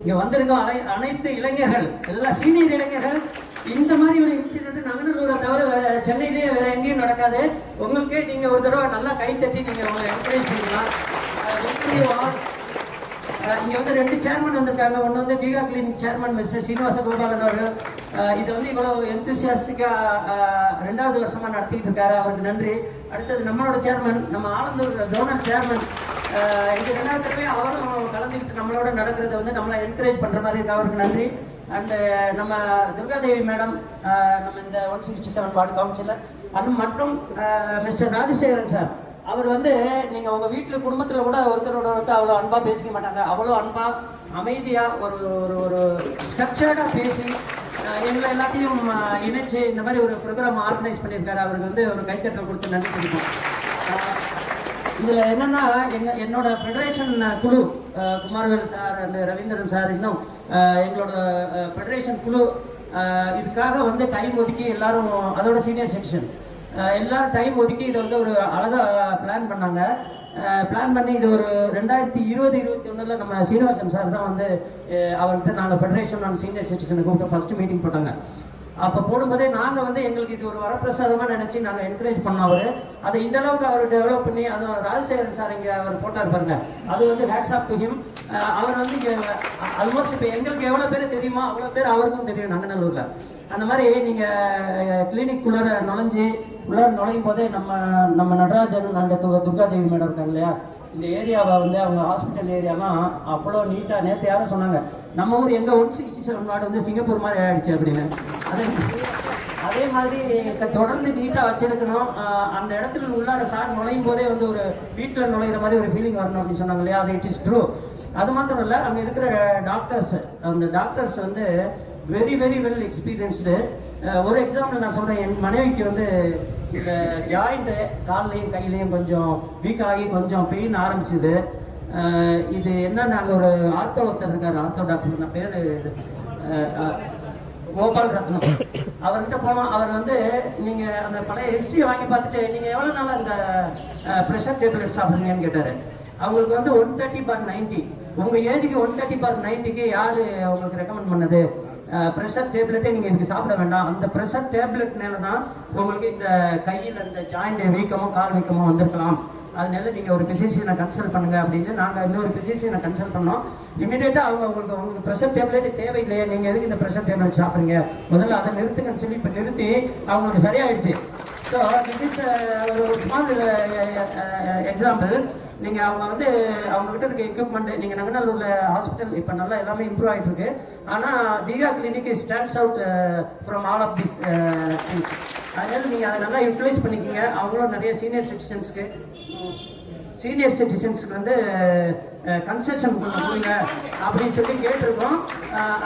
இங்க வந்திருக்க அனைத்து இளைஞர்கள், எல்லா சீனியர் இளைஞர்கள், இந்த மாதிரி ஒரு இன்சிடென்ட் நங்கநல்லூரை தவிர சென்னையிலேயே வேற எங்கேயும் நடக்காது. உங்களுக்கே நீங்க ஒரு தடவை நல்லா கை தட்டி நீங்க உங்களை என்கரேஜ் பண்ணலாம். இங்க வந்து 2 சேர்மன் வந்திருக்காங்க. ஒன்று வந்து Deeka clinic chairman mister Srinivasa Gopalan அவர்கள். இது வந்து இவ்வளவு எந்தூசியாஸ்டிக்கா 2வது வருஷமா நடத்திட்டு இருக்காரு, அவருக்கு நன்றி. அடுத்தது நம்மளோட சேர்மன், நம்ம ஆலந்தூர் ஜோனல் சேர்மன், இது 2வது தடவை அவரும் கலந்துக்கிட்டு நம்மளோட நடக்கிறத வந்து நம்மளை என்கரேஜ் பண்ற மாதிரி இருக்கு, அவருக்கு நன்றி. அண்டு நம்ம துர்காதேவி மேடம், நம்ம இந்த 167 வார்டு கவுன்சிலர், அது மற்றும் மிஸ்டர் ராஜசேகரன் சார், அவர் வந்து நீங்க உங்க வீட்டுல குடும்பத்துல கூட ஒருத்தரோட அவ்வளவு அன்பா பேசிக்க மாட்டாங்க. அவ்வளவு அன்பா அமைதியா ஒரு ஒரு ஒரு ஸ்ட்ரக்சர்டா பேசி எங்களை எல்லாத்தையும் இணைச்சு இந்த மாதிரி ஒரு ப்ரோக்ராம் ஆர்கனைஸ் பண்ணியிருக்காரு. அவருக்கு வந்து ஒரு கைத்தட்டல் கொடுத்து நன்றி தெரிவிப்போம். இதுல என்னன்னா என்னோட ஃபெடரேஷன் குழு, Kumaravel sir and Ravindran sir, இன்னும் எங்களோட ஃபெடரேஷன் குழு இதுக்காக வந்து டைம் ஒதுக்கி எல்லாரும், அதோட சீனியர் செக்ஷன் எல்லாரும் டைம் ஒதுக்கி இதை வந்து ஒரு அழகா பிளான் பண்ணாங்க. பிளான் பண்ணி இது ஒரு 2020-21 நம்ம சீனிவாசன் சார் தான் வந்து அவர்கிட்ட நாங்கள் ஃபெடரேஷன் அண்ட் சீனியர் சிட்டிசனை கூப்பிட்டு ஃபர்ஸ்ட் மீட்டிங் போட்டாங்க. அப்போ போடும்போதே நாங்கள் வந்து எங்களுக்கு இது ஒரு வரப்பிரசாதமாக நினச்சி நாங்கள் என்கரேஜ் பண்ணோம். அவர் அதை இந்த அளவுக்கு அவர் டெவலப் பண்ணி, அது ராஜசேகரன் சார் இங்கே அவர் போட்டார் பாருங்க, அது வந்து ஹேட்ஸ் ஆஃப் டு ஹிம். அவர் வந்து இங்கே ஆல்மோஸ்ட் இப்போ எங்களுக்கு எவ்வளோ பேர் தெரியுமோ அவ்வளோ பேர் அவருக்கும் தெரியும் நங்கநல்லூரில். அந்த மாதிரி நீங்கள் கிளினிக் உள்ளார நுழையும் போதே நம்ம நடராஜன் அண்ட் துர்காதேவி மேடம் இருக்காங்க இல்லையா, இந்த ஏரியாவை வந்து அவங்க ஹாஸ்பிட்டல் ஏரியாலாம் அவ்வளோ நீட்டாக, நேற்று யாரும் சொன்னாங்க நம்ம ஊர் எங்கள் 167 வார்டு வந்து சிங்கப்பூர் மாதிரி ஆயிடுச்சு அப்படின்னு. அதே மாதிரி தொடர்ந்து நீட்டாக வச்சிருக்கணும். அந்த இடத்துல உள்ளார சார் நுழையும் போதே வந்து ஒரு வீட்டில் நுழையிற மாதிரி ஒரு ஃபீலிங் வரணும் அப்படின்னு சொன்னாங்க இல்லையா, அது இட் இஸ் ட்ரூ. அது மாத்திரம் இல்லை, அங்கே இருக்கிற டாக்டர்ஸ், அந்த டாக்டர்ஸ் வந்து வெரி வெரி வெல் எக்ஸ்பீரியன்ஸ்டு. ஒரு எக்ஸாம்பிள் நான் சொல்கிறேன். என் மனைவிக்கு வந்து இந்த ஜாயிண்ட்டு கால்லையும் கையிலையும் கொஞ்சம் வீக் ஆகி கொஞ்சம் பெயின் ஆரம்பிச்சுது. இது என்ன, நாங்கள் ஒரு ஒருத்தர் இருக்கார், ஆர்த்தோ டாக்டர், நான் பேர் கோபால் ரத்னம், அவர்கிட்ட போனோம். அவர் வந்து நீங்கள் அந்த பழைய ஹிஸ்ட்ரியை வாங்கி பார்த்துட்டு நீங்கள் எவ்வளோ நாளாக இந்த ப்ரெஷர் டேப்லெட் சாப்பிட்றீங்கன்னு கேட்டார். அவங்களுக்கு வந்து 130/90, உங்கள் ஏஜுக்கு 130/90க்கு யார் உங்களுக்கு ரெக்கமெண்ட் பண்ணது? ப்ரெஷர் டேப்லெட்டே நீங்கள் இதுக்கு சாப்பிட வேண்டாம், அந்த ப்ரெஷர் டேப்லெட்னால தான் உங்களுக்கு இந்த கையில் இந்த ஜாயிண்ட் வீக்கமோ கால் வீக்கமோ வந்திருக்கலாம், அதனால நீங்கள் ஒரு பிசிஷியனை கன்சல்ட் பண்ணுங்க அப்படின்னு நாங்கள் இன்னொரு பிசிஷியனை கன்சல்ட் பண்ணோம். இமீடியட்டாக உங்களுக்கு ப்ரெஷர் டேப்லெட் தேவையில்லையே, நீங்கள் எதுக்கு இந்த ப்ரெஷர் டேப்லெட் சாப்பிட்றீங்க, முதல்ல அதை நிறுத்துங்கன்னு சொல்லி இப்போ நிறுத்தி அவங்களுக்கு சரியாயிடுச்சு. ஸோ திஸ் இஸ் ஒரு ஸ்மால் எக்ஸாம்பிள். நீங்கள் அவங்க வந்து அவங்ககிட்ட இருக்க எக்யூப்மெண்ட், நீங்கள் நங்கநல்லூரில் ஹாஸ்பிட்டல் இப்போ நல்லா எல்லாமே இம்ப்ரூவ் ஆகிட்டு இருக்கு. ஆனால் Deeka clinic stands out from all of this things. அதனால நீங்கள் அதை நல்லா யூட்டிலைஸ் பண்ணிக்கோங்க. அவங்களும் நிறைய சீனியர் சிட்டிசன்ஸுக்கு வந்து கன்செஷன் கொடுங்க அப்படின்னு சொல்லி கேட்டிருக்கோம்.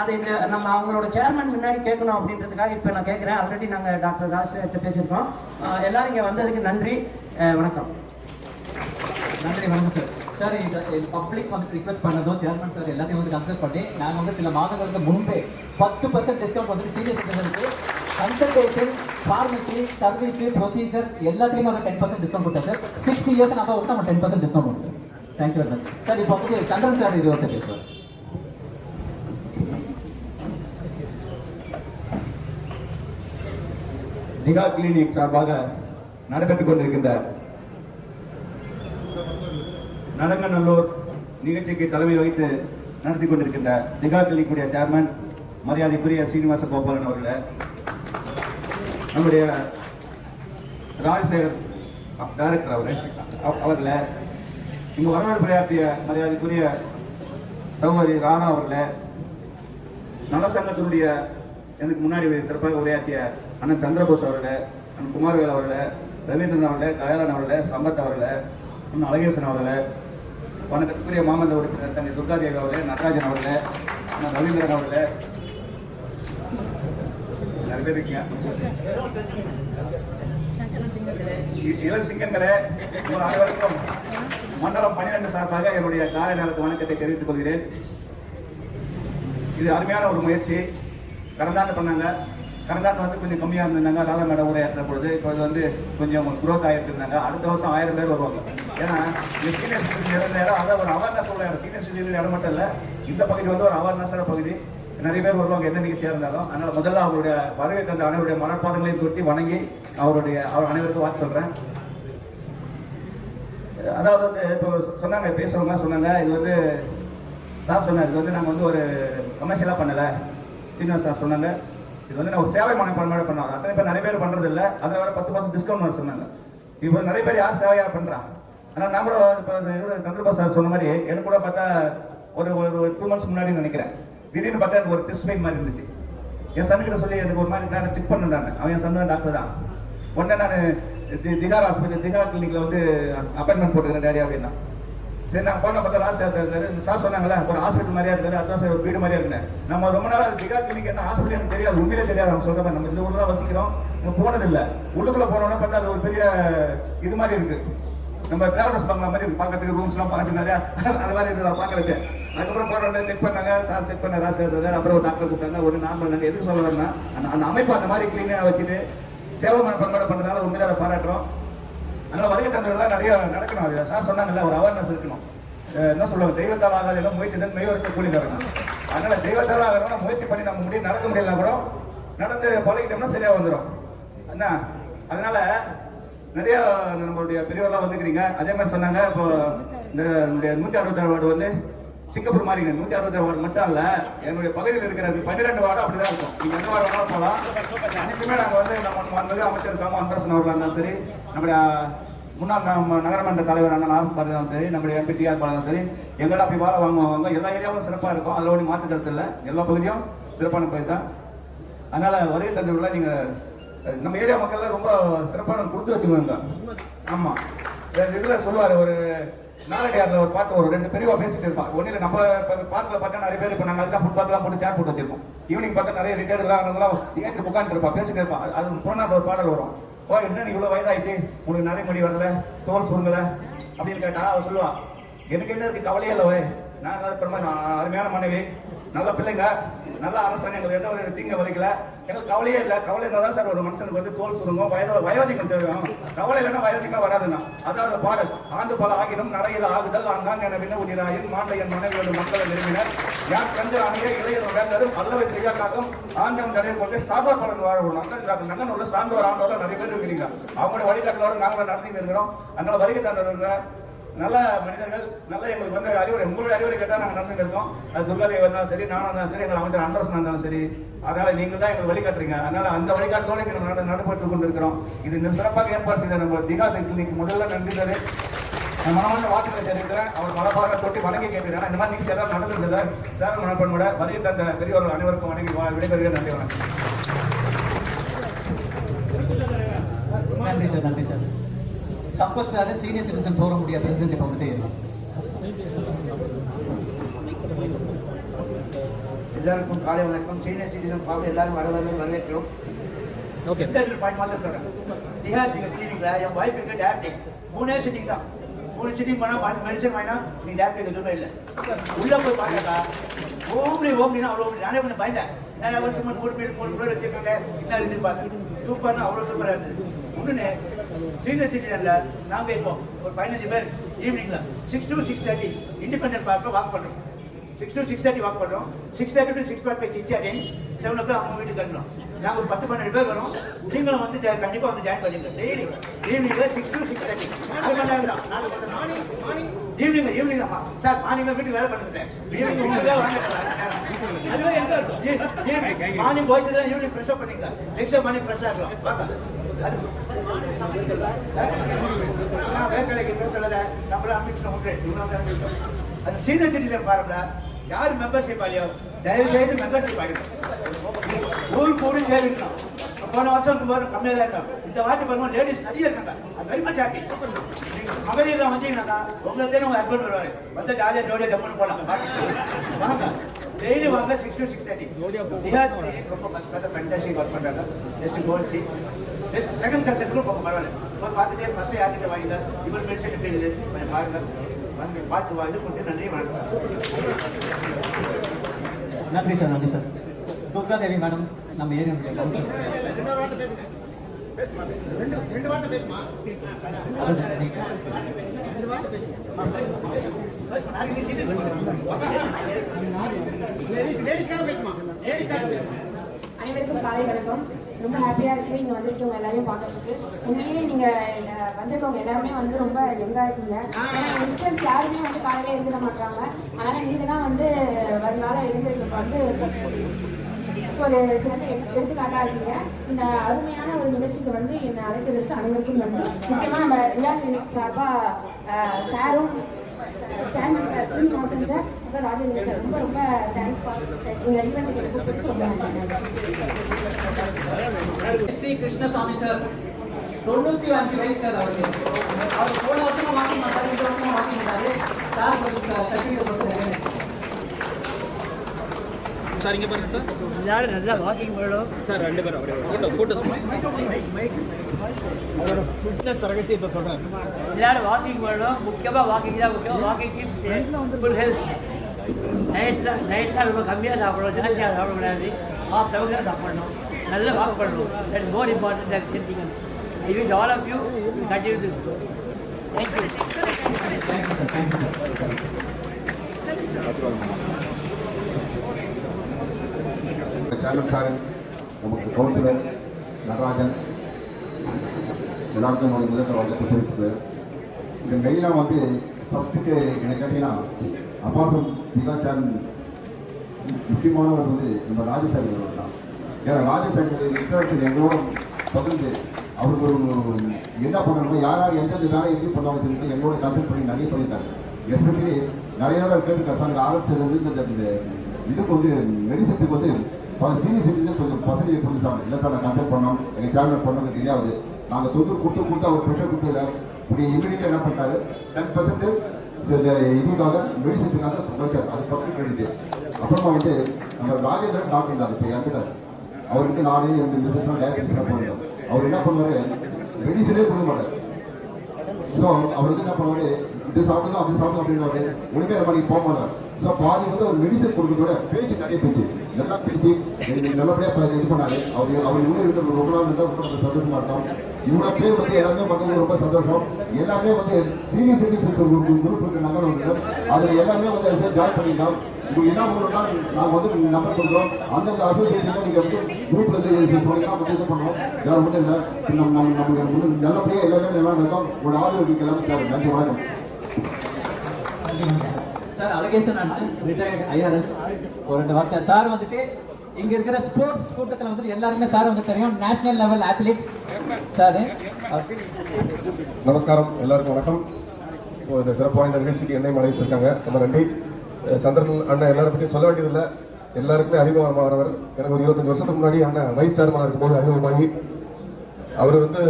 அதை இந்த நம்ம அவங்களோட சேர்மன் முன்னாடி கேட்கணும் அப்படின்றதுக்காக இப்போ நான் கேட்குறேன். ஆல்ரெடி நாங்கள் டாக்டர் ராஜ்கிட்ட பேசியிருக்கோம். எல்லாரும் இங்கே வந்ததுக்கு நன்றி, வணக்கம். நன்றி, வணக்கம் சார். சார், இது பப்ளிக் வந்து ரிக்வெஸ்ட் பண்ணதும் சேர்மன் சார் எல்லாத்தையும் வந்து கன்சிடர் பண்ணி நாங்கள் வந்து சில மாதங்களுக்கு முன்பே 10% டிஸ்கவுண்ட் வந்து சீனியர் சிட்டிசனுக்கு கன்சல்டேஷன், ஃபார்மசி, சர்வீஸ், ப்ரொசீஜர் எல்லாத்தையுமே வந்து 10% டிஸ்கவுண்ட் கொடுத்தேன் சார். 60 இயர்ஸ் நம்ம வந்து நம்ம 10% டிஸ்கவுண்ட் கொடுத்தோம் sir. Thank you very much sir. இப்போ வந்து சந்திரன் சார் இது வந்து பேசுவார். நிகா கிளினிக் சார்பாக நடைபெற்றுக் கொண்டிருக்கின்ற நங்கநல்லூர் நிகழ்ச்சிக்கு தலைமை வகித்து நடத்தி கொண்டிருக்கின்ற நிகா கிளினிக்குடைய சேர்மன் மரியாதைக்குரிய சீனிவாச கோபாலன் அவர்களே, நம்முடைய ராஜசேகர் டைரக்டர் அவர்களே, இங்கு வரவேற்புரையாற்றிய மரியாதைக்குரிய சகோதரி ராணா அவர்களே, நலசங்கத்தினுடைய எனக்கு முன்னாடி சிறப்பாக உரையாற்றிய அண்ணன் சந்திரபோஸ் அவர்களே, அண்ணன் குமாரவேல் அவர்களே, ரவீந்திரன் அவர்களே, தயாளன் அவர்களே, சம்பத் அவர்களே, அண்ணன் அழகேசன் அவர்களே, வணக்கத்துக்குரிய மாமல்ல உறுப்பினர் தங்கை துர்காதேவி அவர்களே, நடராஜன் அவர்களே, அண்ணன் ரவீந்திரன் அவர்களே, நிறைய பேர் இருக்கீங்க, இளசிங்கங்களே, உங்கள் அனைவருக்கும் மண்டலம் 12 சார்பாக என்னுடைய காலை நேரத்து வணக்கத்தை தெரிவித்துக் கொள்கிறேன். இது அருமையான ஒரு முயற்சி. கடந்த ஆண்டு பண்ணாங்க, கடந்த ஆண்டு வந்து கொஞ்சம் கம்மியாக இருந்திருந்தாங்க, ராதா மேடம் உரையாற்ற பொழுது. இப்போ வந்து கொஞ்சம் குரோத் ஆகிருந்தாங்க. அடுத்த வருஷம் 1000 பேர் வருவாங்க. ஏன்னா சீனியர் சிட்டிசன் நேரம் அதை ஒரு அவேர்னஸ் உள்ள இடம். சீனியர் சிட்டிசன் இடம் மட்டும் இல்லை, இந்த பகுதி வந்து ஒரு அவேர்னஸான பகுதி. நிறைய பேர் வருவாங்க எந்த நிகழ்ச்சியாக இருந்தாலும். அதனால் முதல்ல அவருடைய வருகை தந்த அனைவருடைய மனப்பாதங்களையும் தொட்டி வணங்கி அவர் அனைவருக்கும் வாழ்த்து சொல்கிறேன். அதாவது வந்து இப்போ சொன்னாங்க, பேசுகிறவங்க சொன்னாங்க, இது வந்து சார் சொன்னார், இது வந்து நாங்கள் வந்து ஒரு கமர்ஷியலாக பண்ணலை. சீனியர் சார் சொன்னாங்க, இது வந்து நான் ஒரு சேவை மனப்பான்மையோட பண்ணோம். அத்தனை பேர் நிறைய பேர் பண்ணுறது இல்லை, அதில் வர 10% டிஸ்கவுண்ட் சொன்னாங்க. இப்போ நிறைய பேர் யார் சேவையாக பண்ணுறா. ஆனால் நான் கூட இப்போ சந்திரபாபு சார் சொன்ன மாதிரி எனக்கு கூட பார்த்தா ஒரு 2 months முன்னாடி நினைக்கிறேன், திடீர்னு பார்த்தா எனக்கு ஒரு செஸ்ட் பெயின் மாதிரி இருந்துச்சு. என் சன்னுக்கிட்ட சொல்லி எனக்கு ஒரு மாதிரி நான் செக் பண்ணேன். அவன் என் சன்னு டாக்டர் தான். உடனே நான் திகார் ஹாஸ்பிட்டல், திகார் கிளினிக்ல வந்து அப்பாயின்மெண்ட் போட்டுக்கிறேன் டேடி அப்படின்னா. சரி நான் போன பார்த்தா ராஜ் சார் சொன்னாங்களே ஒரு ஹாஸ்பிட்டல் மாதிரியா இருக்காது, அடுத்த ஒரு வீடு மாதிரியா இருக்குன்னு. நம்ம ரொம்ப நாளாக திகார் கிளினிக் என்ன ஹாஸ்பிட்டல் எனக்கு தெரியாது, உண்மையிலே தெரியாது. அவங்க சொல்ற மாதிரி நம்ம இந்த ஊர்ல தான் வசிக்கிறோம், நம்ம போனதில்லை. உள்ளுக்குள்ள போனோம்னா பார்த்தா அது ஒரு பெரிய இது மாதிரி இருக்கு. நம்ம டிராவலர்ஸ் பங்களா மாதிரி பார்க்கறதுக்கு ரூம்ஸ்லாம் பார்த்து நிறையா அது மாதிரி இது பார்க்கறது. அதுக்கப்புறம் போன செக் பண்ணாங்க, சார் செக் பண்ண ராஜ் சார். அப்புறம் ஒரு டாக்டர் கூப்பிட்டாங்க, ஒரு நார்மல். நாங்கள் எதுக்கு சொல்ல வரேன்னா அந்த அமைப்பு அந்த மாதிரி கிளீனாக வச்சுட்டு சேவை பண்பாடு பண்ணுறதுனால உண்மையில அதை பாராட்டுறோம். அதனால வருகை தந்தவர்கள்லாம் நிறைய நடக்கணும். அது சார் சொன்னாங்கல்ல, ஒரு அவேர்னஸ் இருக்கணும். என்ன சொல்லுவாங்க, தெய்வத்தால் ஆகாது எல்லாம் முயற்சி தான் மெய்வருக்கு கூலி தரணும். அதனால தெய்வத்தால் ஆகிறோம்னா முயற்சி பண்ணி நம்ம முடியும் நடக்க முடியலனா கூட நடந்து பழகிட்டோம்னா சரியா வந்துடும். என்ன அதனால நிறைய நம்மளுடைய பெரியவர்களாம் வந்துக்கிறீங்க. அதே மாதிரி சொன்னாங்க, இப்போ இந்த 167 வார்டு வந்து சிங்கப்பூர் மாதிரி 167 வார்டு மட்டும் இல்ல, என்னுடைய பகுதியில் இருக்கிற 12 வார்டு அப்படிதான் இருக்கும். நீங்க எந்த வார்டு வேணாலும் போகலாம். அனைத்துமே நாங்கள் வந்து நம்ம அமைச்சர் காம அன்பரசன் அவர்களாக இருந்தாலும் சரி, நம்முடைய முன்னாள் நகரமன்ற தலைவர் அண்ணன் ஆர்வம் இருந்தாலும் சரி, நம்முடைய எம்பி டிஆர் இருந்தாலும் சரி, எங்கெல்லாம் அப்படி வாழ வாங்குவாங்க. எல்லா ஏரியாவும் சிறப்பாக இருக்கும், அதில் ஒன்று மாற்று கருத்து இல்லை. எல்லா பகுதியும் சிறப்பான பகுதி தான். அதனால வருகை தந்தவர்கள நீங்க நம்ம ஏரியா மக்கள்லாம் ரொம்ப சிறப்பான கொடுத்து வச்சுக்கோங்க. ஆமா, இதுல சொல்லுவாரு, ஒரு நாளடியாரில் ஒரு பாட்டு, ஒரு 2 பெரியவா பேசிட்டு இருப்பான். ஒன்றில் நம்ம பார்க்கில் பார்த்தா நிறைய பேர் இப்போ நாங்கள் அதுதான் ஃபுட்பாத்லாம் போட்டு சேர் போட்டு வச்சிருக்கோம். ஈவினிங் பார்த்தா நிறைய ரிட்டையர்லாம் ஏற்று உட்காந்து இருப்பா, பேசிட்டு இருப்பான். அது புறநாட்டில் ஒரு பாடல் வரும், ஓ என்ன நீ இவ்வளோ வயதாயிடுச்சு, உங்களுக்கு நிறைய முடி வரல, தோல் சுருங்கலை அப்படின்னு கேட்டா அவ சொல்லுவா, எனக்கு என்ன இருக்கு கவலையே இல்லை, நான் அருமையான மனைவி, நல்ல பிள்ளைங்க, நல்ல அரசாங்கம், எங்களுக்கு எந்த ஒரு தீங்க வலிக்கல, எங்களுக்கு கவலையே இல்லை. கவலை இருந்தால் தான் சார் ஒரு மனுஷனுக்கு வந்து தோல் சுருங்கும், வயோதிகம் தேவையும். கவலை இல்லைன்னா வயோதிகம் வராதுன்னா அதாவது பாடல். ஆண்டு பல ஆகிடும் நடையில் ஆகுதல் அங்காங்க என விண்ண உயிராயின் மாண்ட என் மனைவியோட மக்களை விரும்பினர் யார் கண்டு அணைய இளையர் வேந்தரும் அல்லவை திகாக்காக்கும் ஆண்டம் நிறைய கொண்டு சார்பார் பலன் வாழணும். அந்த நகன் உள்ள சார்ந்தோர் ஆண்டோட நிறைய பேர் இருக்கிறீங்க. அவங்களுடைய வழிகாட்டுறவரை நாங்களும் நடத்திட்டு இருக்கிறோம். அதனால வருகை தந்தவங்க நல்ல மனிதர்கள், நல்ல எங்களுக்கு வந்து அறிவுரை, உங்களுடைய அறிவுரை கேட்டால் நாங்கள் நடந்துட்டு இருக்கோம். அது துர்காதேவி இருந்தாலும் சரி, நானும் இருந்தாலும் சரி, எங்கள் அமைச்சர் அன்பரசன் இருந்தாலும் சரி. அதனால நீங்கள் தான் எங்களுக்கு வழிகாட்டுறீங்க. அதனால அந்த வழிகாட்டோடு நீங்கள் நடைபெற்றுக் கொண்டிருக்கிறோம். இது சிறப்பாக ஏற்பாடு செய்த நம்ம திகா கிளினிக் முதல்ல நன்றி தரு. நான் மனமான வாக்குகளை தெரிவிக்கிறேன். அவர் மனப்பாக தொட்டி வணங்கி கேட்கிறேன். இந்த மாதிரி நிகழ்ச்சி எல்லாம் நடந்ததில்லை. சேவை மனப்பண்போட வருகை தந்த பெரியவர்கள் அனைவருக்கும் வணங்கி விடைபெறுகிறேன். நன்றி, வணக்கம். நன்றி சார், நன்றி sir. Sampath sir senior citizen forum உடைய பிரசிடென்ட் இப்போ வந்துட்டே இருக்கும். எல்லாருக்கும் காலை வணக்கம். சீனியர் சிட்டிசன் ஃபோரம் எல்லாரும் வரவேற்கிறோம். ஓகே, பாயிண்ட் மாதிரி சொல்றேன். திகா கிளினிக்ல என் வைஃபுக்கு டயபிட்டிக் 3 சிட்டிங் தான். 3 சிட்டிங் பண்ணால் மெடிசன் வாங்கினா நீங்கள் டயபிட்டிக் எதுவுமே இல்லை. உள்ளே போய் பார்க்கக்கா ஓம்னா அவ்வளோ நானே கொஞ்சம் பயந்தேன். நிறைய வருஷம் 3 பேர் வச்சிருக்காங்க, என்ன இருந்து பார்த்தேன். சூப்பர்னா அவ்வளோ சூப்பராக இருந்தது. ஒன்றுன்னு சீனியர் சிட்டிசன்ல நாங்கள் இப்போ ஒரு 15 பேர் ஈவினிங்ல 6 to 6:30 இண்டிபெண்டன்ட் பார்க்க வாக் பண்ணுறோம். 6 to 6:30 வாக் பண்ணுறோம். 6:30 to 6:45 சிக்சாட்டிங் 7 o'clock அவங்க வீட்டுக்கு கட்டணும். நாங்கள் ஒரு 10-12 பேர் வரோம். நீங்களும் வந்து கண்டிப்பாக வந்து ஜாயின் பண்ணிங்க. டெய்லி ஈவினிங்ல 6 to 6:30 ஈவினிங் தான் சார். மார்னிங் வீட்டுக்கு வேலை பண்ணுங்க சார். ஈவினிங் மார்னிங் போயிட்டு ஈவினிங் ஃப்ரெஷ் அப் பண்ணிங்க. நெக்ஸ்ட் மார்னிங் ஃப்ரெஷ்ஷாக இருக்கலாம். வாங்க நான் வேர்க்கடைக்கு சொல்லலை, நம்மள அம்பிச்சு உண்டு. அது சீனியர் சிட்டிசன் பாருங்க, யார் மெம்பர்ஷிப் ஆலையோ தயவு செய்து மெம்பர்ஷிப் ஆகிடும். ஊருக்கு கூட சேரிக்கணும். போன வருஷம் கம்மியாக தான் இருக்காங்க. இந்த வாட்டி பாருங்க லேடிஸ் நிறைய இருக்காங்க. அது வெரி மச் ஹாப்பி. மகளிர் வந்தீங்கன்னா உங்களுக்கு உங்க ஹஸ்பண்ட் வருவாரு, வந்து ஜாலியாக ஜோடியாக ஜம்முன்னு போகலாம். வாங்க டெய்லி வாங்க. 6 to 6:30 திகாஸ் கிளினிக் ரொம்ப ஃபர்ஸ்ட் கிளாஸ் ஃபேண்டாஸ்டிக் ஒர்க் பண்ணுறாங்க. ஜஸ்ட் கோல் சி செகண்ட் கன்சல்ட் கூட போக பரவாயில்ல. இப்போ பார்த்துட்டே ஃபர்ஸ்ட் யார்கிட்ட வாங்கிங்க, இவர் மெடிசன் எப்படி இருக்குது கொஞ்சம் பாருங்க, வந்து பார்த்து இது கொடுத்து நன்றி, வணக்கம். நன்றி சார், நன்றி சார். துர்காதேவி மேடம் நம்ம ஏரியா அனைவருக்கும் காலை வணக்கம். ரொம்ப ஹாப்பியாக இருக்குது இங்கே வந்துருக்கவங்க எல்லாரையும் பார்க்கறதுக்கு. உண்மையிலேயே நீங்கள் வந்திருக்கவங்க எல்லாருமே வந்து ரொம்ப யங்காக இருக்கீங்க. ஏன்னா யங்ஸ்டர்ஸ் யாருமே வந்து காலையில் இருந்துட மாட்டாங்க. அதனால் நீங்கள் தான் வந்து வருங்கால இருந்துருக்கு வந்து ஒரு சிறந்த எடுத்துக்காட்டாக இருக்கீங்க. இந்த அருமையான ஒரு நிகழ்ச்சிக்கு வந்து என்னை அழைக்கிறதுக்கு அனைவருக்கும் நன்றி. முக்கியமாக நம்ம ரியா சார்பாக சாரும் சேர்மன் சார் ஸ்ரீனிவாசன் சார் அப்புறம் ராஜேந்திரன் சார் ரொம்ப ரொம்ப தேங்க்ஸ் ஃபார் எங்கள் ஈவெண்ட்டுக்கு எனக்கு கொடுத்து ரொம்ப நன்றி. சி கிருஷ்ணசாமி சார் 95 வயசு சார் அவருக்கு. அவர் போன வருஷமா வாக்கிங் பண்ணாரு, இந்த வருஷமா வாக்கிங் பண்ணாரு. சார் கொஞ்சம் சர்டிஃபிகேட் கொடுத்துருக்காரு. சார் இங்கே பாருங்க சார். எல்லாரும் நல்லா வாக்கிங் பண்ணணும் சார் 2 பேரும் அப்படியே ஃபோட்டோஸ் அவரோட ஃபிட்னஸ் ரகசியத்தை சொல்கிறேன். எல்லாரும் வாக்கிங் பண்ணணும். முக்கியமாக வாக்கிங் தான் முக்கியம். Walking keeps full health. நைட்லாம் ரொம்ப கம்மியாக சாப்பிடணும், ஜாஸ்தியாக சாப்பிடக்கூடாது. ஆஃப் டவுன் தான் சாப்பிடணும். நல்லா வாக் பண்ணணும். That is more important that thinking. I wish all of you continue this. Thank you. Chairman sir, நமக்கு கவுன்சிலர் நடராஜன் எல்லாருக்கும் என்னுடைய முதல் வாழ்க்கை தெரிவித்தது. இது மெயினாக வந்து ஃபஸ்ட்டுக்கு என்ன கேட்டீங்கன்னா, அப்பார்ட் ஃப்ரம் பிகா சேர்மன் முக்கியமானவர் வந்து நம்ம ராஜசாமி அவர்கள் தான். ஏன்னா ராஜசாமியுடைய இன்டராக்ஷன் எங்களோட பகிர்ந்து அவருக்கு ஒரு என்ன பண்ணணும், யார் யார் எந்தெந்த வேலை எப்படி பண்ணுவாங்கன்னு சொல்லிட்டு எங்களோட கன்சல்ட் பண்ணி நிறைய பண்ணியிருக்காங்க. எஸ்பெஷலி நிறைய நாள் கேட்டுருக்காரு சார். ஆரம்பிச்சது வந்து இந்த இதுக்கு வந்து மெடிசன்ஸுக்கு வந்து சீனியர் சிட்டிசன் கொஞ்சம் பசங்க பண்ணி சார் இல்லை சார் நான் கன்சல்ட் பண்ணோம், எங்கள் சேர்மன் பண்ணோம் தெரியாது. நாங்கள் தொந்தரவு கொடுத்து அவர் ப்ரெஷர் கொடுத்ததில்ல. இப்படி இமீடியட்டாக என்ன பண்ணிட்டாரு, 10% இதுக்காக மெடிசன்ஸுக்காக வைச்சார். அது ஃபஸ்ட்டு கிரெடிட்டு. அப்புறமா வந்து நம்ம ராஜேந்திரன் டாக்டர் இருந்தார், இப்போ இறந்துட்டார். அவருக்கு நானே 2 மிஸ்ஸஸ்லாம் டயபிட்டிஸ்லாம் போயிருந்தோம். அவர் என்ன பண்ணுவார், மெடிசனே கொடுக்க மாட்டார். ஸோ அவர் வந்து என்ன பண்ணுவார், இது சாப்பிடுங்க அப்படி சாப்பிடுங்க அப்படின்னாரு. ஒன்றுமே அது மாதிரி போக மாட்டார். ஸோ பாதி வந்து அவர் மெடிசன் கொடுக்கறதோட பேச்சு நிறைய பேச்சு இதெல்லாம் பேசி நல்லபடியாக இது பண்ணாரு. அவர் இன்னும் இருக்கிற ரொம்ப நாள் இருந்தால் ரொம்ப நம்ம சந்தோஷமா இருக்கோம். இவ்வளோ பேர் வந்து எல்லாமே வந்து ரொம்ப சந்தோஷம். எல்லாமே வந்து சீனியர் சிட்டிசன்ஸ் ஒரு குரூப் இருக்கு, நகரம் அதில் எல்லாமே வந்து ஜாயின் பண்ணிட்டோம். இப்போ என்ன பண்ணணும்னா நாங்கள் வந்து நம்பர் கொடுக்குறோம். அந்தந்த அசோசியேஷனில் நீங்கள் வந்து குரூப்ல இருந்து போனீங்கன்னா வந்து இது பண்ணுவோம். வேறு ஒன்றும் இல்லை. நம்ம நல்லபடியாக எல்லாமே நல்லா நடக்கும். உங்களோட ஆதரவு எல்லாமே நன்றி, வணக்கம். சார் அழகேசன் அண்ணன் ரிட்டையர்ட் ஐஆர்எஸ் ஒரு 2 வார்த்தை. சார் வந்துட்டு இங்க இருக்கிற ஸ்போர்ட்ஸ் கூட்டத்தில் வந்துட்டு எல்லாருமே சார் வந்து தெரியும், நேஷனல் லெவல் அத்லீட் சார். நமஸ்காரம், எல்லாருக்கும் வணக்கம். ஸோ இந்த சிறப்பான இந்த நிகழ்ச்சிக்கு என்னையும் அழைத்திருக்காங்க, ரொம்ப நன்றி. சந்திரன் அண்ணன் எல்லாரும் பற்றியும் சொல்ல வேண்டியதில்லை, எல்லாருக்குமே அறிமுகமானவர். எனக்கு ஒரு 25 வருஷத்துக்கு முன்னாடி அண்ணன் வைஸ் சேர்மனாக இருக்கும்போது அறிமுகமாகி அவர் வந்து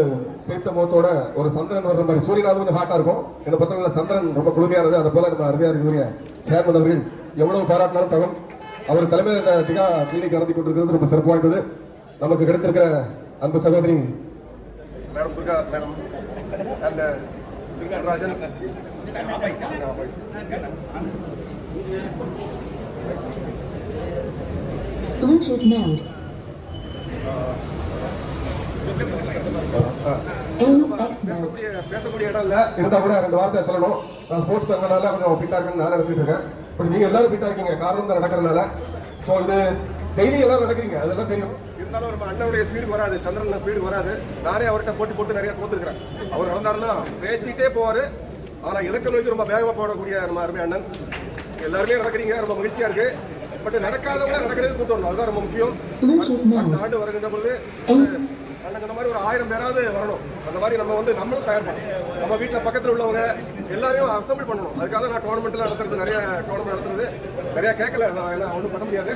சேர்த்த முகத்தோட ஒரு சந்திரன் வர்ற மாதிரி, சூரியனாவது கொஞ்சம் ஹாட்டாக இருக்கும். என்னை பொறுத்தவரை சந்திரன் ரொம்ப குளுமையானது. அதை போல நம்ம அருமையாக இருக்கக்கூடிய சேர்மன் அவர்கள் எவ்வளவு பாராட்டினாலும் தகும். அவர் தலைமையில் இந்த திகா கிளினிக் நடத்தி கொண்டிருக்கிறது ரொம்ப சிறப்பானது. நமக்கு கிடைத்திருக்கிற அன்பு சகோதரி madam Durga madam and Rajan Bluetooth mode. பேசக்கூடிய இடம் இல்லை, இருந்தால் கூட 2 வார்த்தை சொல்லணும். நான் ஸ்போர்ட்ஸ் பண்ணனால கொஞ்சம் ஃபிட்டாக இருக்குன்னு நான் நினச்சிட்டு இருக்கேன். இப்படி நீங்கள் எல்லாரும் ஃபிட்டாக இருக்கீங்க, காரணம் தான் நடக்கிறதுனால. ஸோ இது டெய்லி எல்லாரும் நடக்கிறீங்க, அதெல்லாம் தெரியும். இருந்தாலும் நம்ம அண்ணனுடைய ஸ்பீடு வராது, சந்திரன் ஸ்பீடு வராது. நானே அவர்கிட்ட போட்டு நிறைய தோத்துருக்கிறேன். அவர் நடந்தாருன்னா பேசிக்கிட்டே போவார், ஆனால் இலக்கை நோக்கி ரொம்ப வேகமாக போடக்கூடிய நம்ம அருமை அண்ணன். எல்லாருமே நடக்கிறீங்க, ரொம்ப மகிழ்ச்சியாக இருக்கு. பட் நடக்காதவங்க நடக்கிறது கூட்டு வரணும், அதுதான் ரொம்ப முக்கியம். அடுத்த ஆண்டு வருகின்ற பொழுது அந்த மாதிரி ஒரு 1000 பேராவது வரணும். அந்த மாதிரி நம்ம வந்து நம்மளும் தயார் பண்ணணும். நம்ம வீட்டில் பக்கத்தில் உள்ளவங்க எல்லாரையும் அசம்பிள் பண்ணணும். அதுக்காக நான் டோர்னமெண்ட்லாம் நடத்துறது, நிறைய டோர்னமெண்ட் நடத்துறது நிறைய கேட்கல, நான் ஒன்றும் பண்ண முடியாது.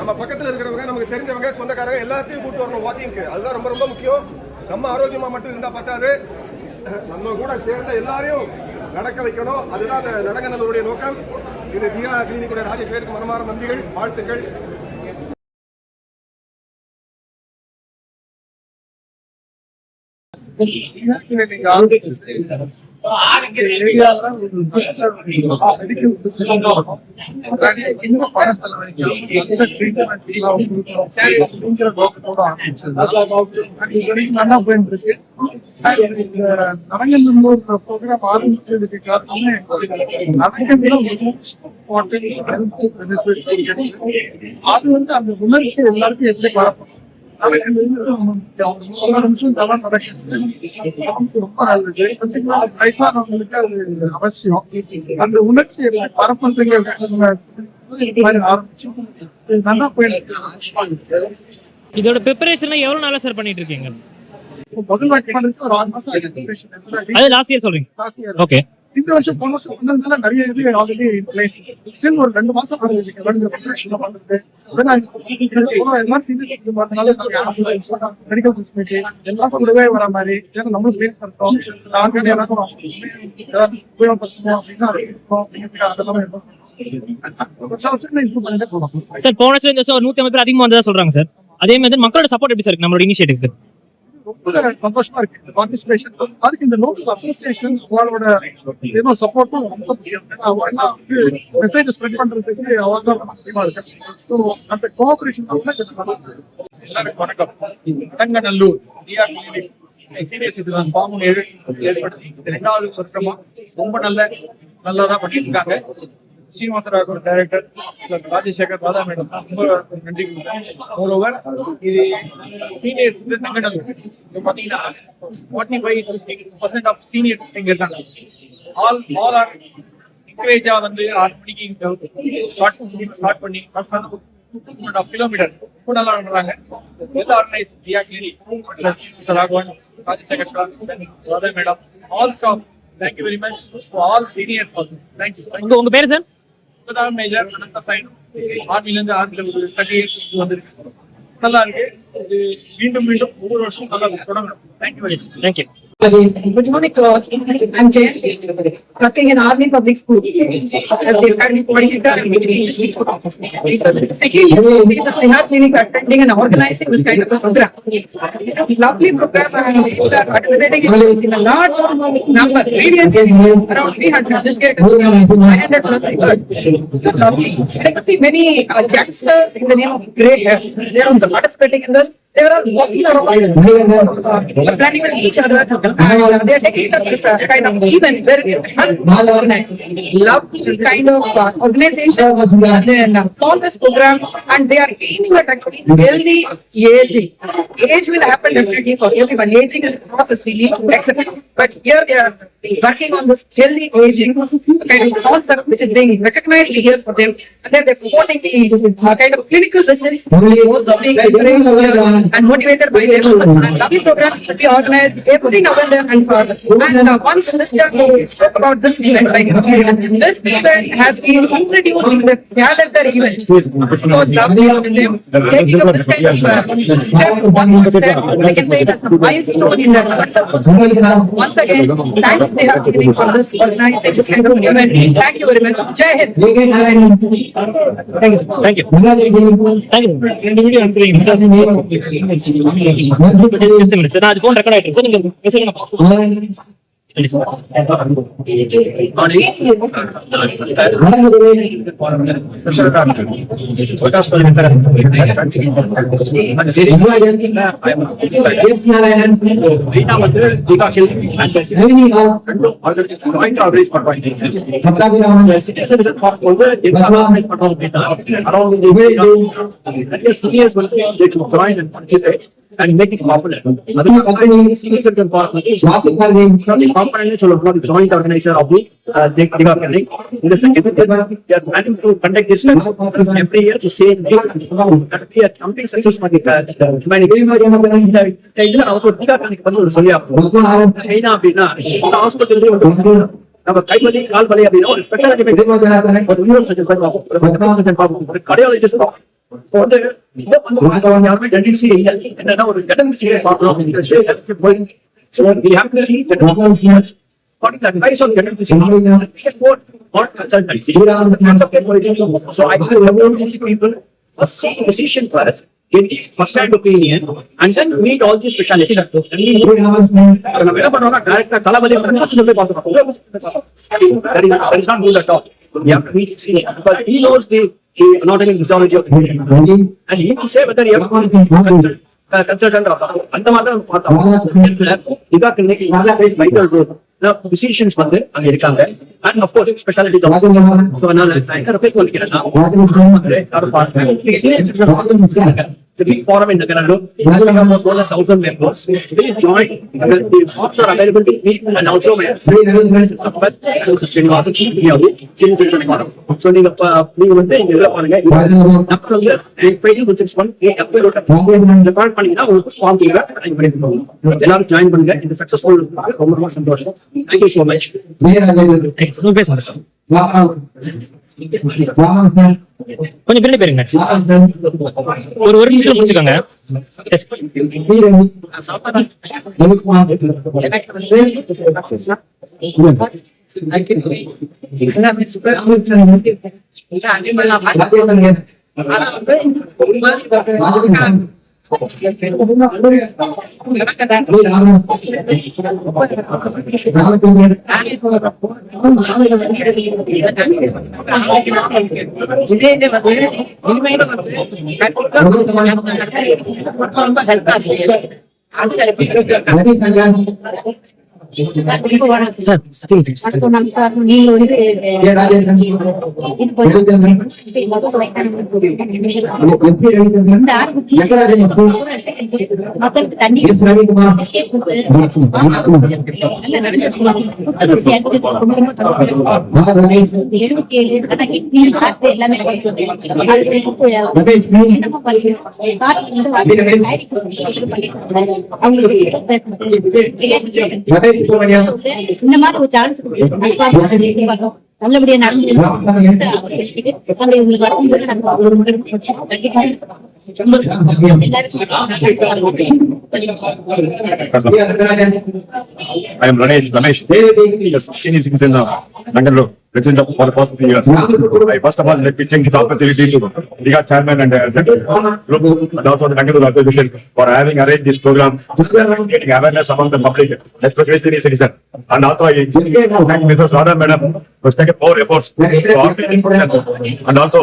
நம்ம பக்கத்தில் இருக்கிறவங்க, நமக்கு தெரிஞ்சவங்க, சொந்தக்காரங்க எல்லாத்தையும் கூட்டு வரணும் வாக்கிங்க்கு. அதுதான் ரொம்ப ரொம்ப முக்கியம். நம்ம ஆரோக்கியமாக மட்டும் இருந்தால் பத்தாது, நம்ம கூட சேர்ந்த எல்லாரையும் நடக்க வைக்கணும். அதுதான் அந்த நடங்கநல்லூருடைய நோக்கம். இது தியா கிளினிக்குடைய ராஜேஷ் பேருக்கு மனமார்ந்த நன்றிகள், வாழ்த்துக்கள். சின்ன பண நல்லா போயிட்டு இருக்கு. நரங்கநல்லூர் ப்ரோக்ராம் ஆரம்பிச்சதுக்கு காரணமே அது வந்து அந்த உணர்ச்சி எல்லாருக்கும் எப்படி பரப்பணும். நிமிஷம் நடக்குது, ரொம்ப நல்லது. வயசானவங்களுக்கு அது அவசியம். அந்த உணர்ச்சி பரப்புறதுக்கு ஆரம்பிச்சு நல்லா போயிட்டு. இதோட ப்ரிப்பரேஷன்லாம் எவ்வளவு நாளா சார் பண்ணிட்டு இருக்கீங்க? முதல் வாட்டி பண்ணுறது ஒரு 6 மாசம் ஆச்சு. அது லாஸ்ட் இயர் சொல்றீங்க? Last year. ஓகே. இந்த வருஷம் போன வருஷம் வந்ததுனால நிறைய இது ஆல்ரெடி பிளேஸ் ஸ்டில் ஒரு 2 மாசம் பண்றது எல்லாம் சீரியஸ் பார்த்தனால மெடிக்கல் ஃபெசிலிட்டி எல்லாம் கூடவே வர மாதிரி ஏன்னா நம்மளும் கிளியர் பண்றோம். நாங்கள் எல்லாரும் உபயோகப்படுத்தணும் அப்படின்னா அதெல்லாம் இருக்கும். இம்ப்ரூவ் பண்ணிட்டே போகலாம் சார். போன வருஷம் இந்த வருஷம் 150 பேர் அதிகமாக வந்ததா சொல்றாங்க சார். அதே மாதிரி மக்களோட சப்போர்ட் எப்படி சார் இருக்கு நம்மளோட இனிஷியேட்டிவ்க்கு? ரொம்ப சந்தோஷமா இருக்கு பார்ட்டிசிபேஷன். அதுக்கு இந்த லோக்கல் அசோசியேஷன் அவங்களோட ஏதோ சப்போர்ட்டும் ரொம்ப முக்கியம். அவங்கெல்லாம் வந்து மெசேஜ் ஸ்ப்ரெட் பண்றதுக்கு அவங்க தான் முக்கியமா இருக்கு. ஸோ அந்த கோஆபரேஷன் எல்லாருக்கும் வணக்கம். நரங்கநல்லூர் சீனியர் சிட்டிசன் ஃபார்ம் ஏற்படுத்தி 2வது வருஷமா ரொம்ப நல்லதான் பண்ணிட்டு இருக்காங்க. ஸ்ரீனிவாசராவோட டைரக்டர் ராஜசேகர் ராதா மேடம் ரொம்ப நன்றி. மோரோவர் இது சீனியர்ஸ் நரங்கநல்லூர் பார்த்தீங்கன்னா 45% ஆஃப் சீனியர்ஸ் இங்க இருக்காங்க. ஆல் ஆர் என்கரேஜா வந்து 6 மணிக்கு ஸ்டார்ட் பண்ணி 1.5 கிலோமீட்டர் கூட நல்லா பண்றாங்க. வெல் ஆர்கனைஸ் தியா clinic Raghavan Rajasekar Radha madam all staff. Thank you very much for all seniors also. Thank you. உங்க பேரு சார்? மேஜர் அனந்த சைன் ஆர்மில இருந்து 30 years வந்துருச்சு. நல்லா இருக்கு. இது மீண்டும் ஒவ்வொரு வருஷம் நல்லா தொடங்கணும். Thank you very much. Thank you. Good morning to all. I'm Jayanti, working in Army Public School as the academic coordinator and English teacher. Second, I had clinic attending and organizing this kind of a program. Lovely program and we are participating in a large number. Previously, around 300, this year 500 plus people. So lovely. I could see many youngsters in the name of grey hair. They are also participating in this. They are all walking around, planning with each other, and they are taking up this kind of event where it has well organized. Love this kind of organization and then all this program, and they are aiming at actually healthy aging. Age will happen definitely for everyone. Aging is a process we need to accept, but here they are working on this healthy aging kind of concept which is being recognized here for them, and then they're promoting the kind of clinical results being encouraged and motivated by them. And lovely program should be organized every November and further. And once Mr. spoke about this event, like this event has been introduced in the calendar event. So it's lovely of them taking up this kind of step, one more step. We can say that's a milestone in that successful story. Once again, thank you they have given for this organization this kind of event. Thank you very much. Jai Hind. Thank you. Thank you. Thank you. Individual answering. நான் அது phone record ஆயிட்டு நீங்க பேசுங்க. and make it popular. Other senior citizen component of joint organizer of the Diga Clinic. In the second, they are planning to conduct this every year to say that we are something success for the humanity. Diga Clinic hospital நம்ம கைவலி கால் வலி அப்படின்னா ஒரு speciality ஒரு neuro surgeon cardiologist வந்து யாருமே tendency இல்லை என்னன்னா ஒரு டெண்டன்சியை பார்க்கணும் அப்படின்னு so we have to see the what is the advice on tendency or consultancy so I think people must see the physician first get the first-hand opinion, and then meet all the specialists. நம்ம என்ன பண்றோம்னா டைரக்டா தளபதி that is not good at all. We have to meet senior because he knows the anatomy and physiology of the patient, and he will say whether he have consultant or not. அந்த மாதிரி தான் பார்த்தோம். இதா clinic vital role physicians வந்து அங்க இருக்காங்க, and of course specialty so அதனால நான் ரெப்ளேஸ் பண்ணிக்கிறேன்னா it's a big forum in Nagaradu. We have more than 1,000 members. Please join. The forms are available to me and also my Srinivasan forum. So நீங்க வந்து இதெல்லாம் பாருங்க. நம்ம வந்து ஃபைல் விசிட்ஸ் ரெக்கார்ட் பண்ணீங்கன்னா உங்களுக்கு ஃபார்ம் கீழ அரேஞ்ச் பண்ணிருக்கோம். எல்லாரும் ஜாயின் பண்ணுங்க. இந்த சக்சஸ்ஃபுல் ரொம்ப ரொம்ப சந்தோஷம். Thank you so much. கொஞ்சம் பின்னாடி போயிருங்க. ஒரு நிமிஷம் முடிச்சுக்கோங்க. இந்த மாதிரி ஒரு சான்ஸ் நல்லபடியா நடந்து I am Ramesh, senior citizen of Bangalore, resident for the past 3 years. I first of all let me take this opportunity to Liga chairman and also the Bangalore Association for having arranged this program, getting awareness among the public, especially senior citizen. And also I thank Mrs. Radha Madam for taking more efforts and also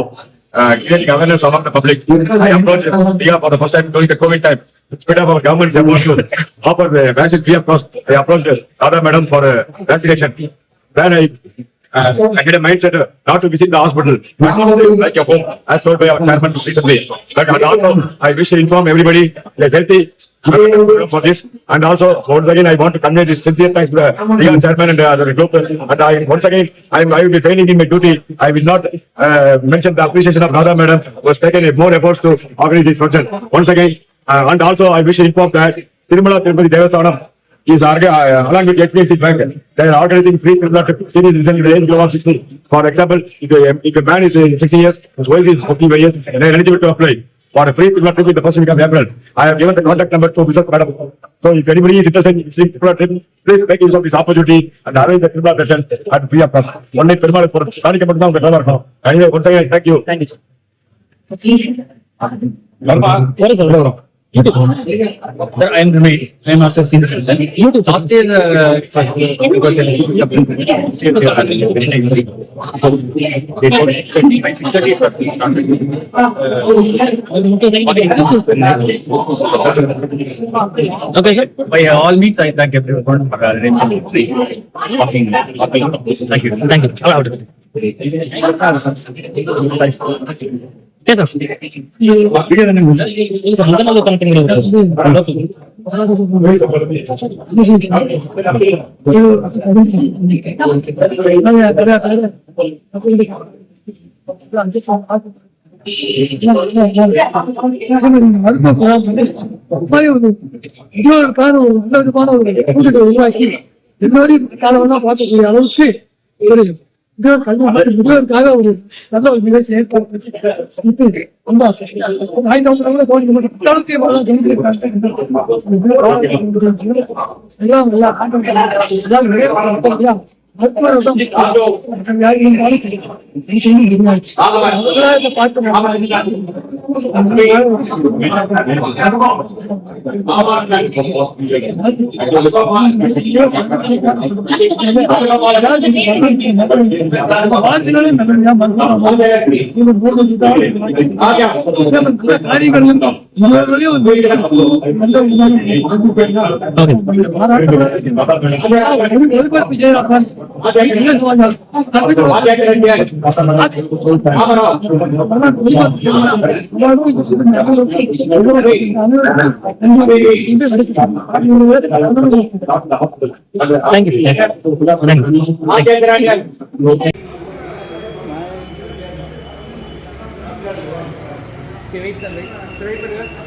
creating awareness among the public. I approached Liga for the first time during the COVID time. Instead of our government's about to offer the vaccine free of cost, I approached Radha Madam for vaccination. Then I get a mindset not to visit the hospital, like a home, as told by our chairman recently. But also, I wish to inform everybody they are healthy for this. And also, once again, I want to convey this sincere thanks to the chairman and the group. And once again, I will be training in my duty. I will not mention the appreciation of Radha Madam who has taken more efforts to organize this function. Once again, and also, I wish to inform that Tirumala Tirupati Devasthanam is along with HDFC Bank. They are organizing free Tirumala trip series in the age of 60. For example, if a man is 60 years, his wife is 50 years, they are eligible to apply for a free Tirumala trip in the first week of April. I have given the contact number to Mrs. Madam. So if anybody is interested in seeing Tirumala trip, please make use of this opportunity and arrange the Tirumala session at free of cost. One night Tirumala for Sanika Madam. Anyway, once again, thank you. Thank you, sir. YouTube. Sir, I am Ramesh. I am also senior citizen. YouTube. Last year, because okay, sir. By all means, I thank everyone for arranging this. Thank you. Thank you. Yes, sir. Video is another connecting. முதியோருக்காக ஒரு நல்ல ஒரு நிகழ்ச்சி Thank you. Okay, wait, sir. Wait.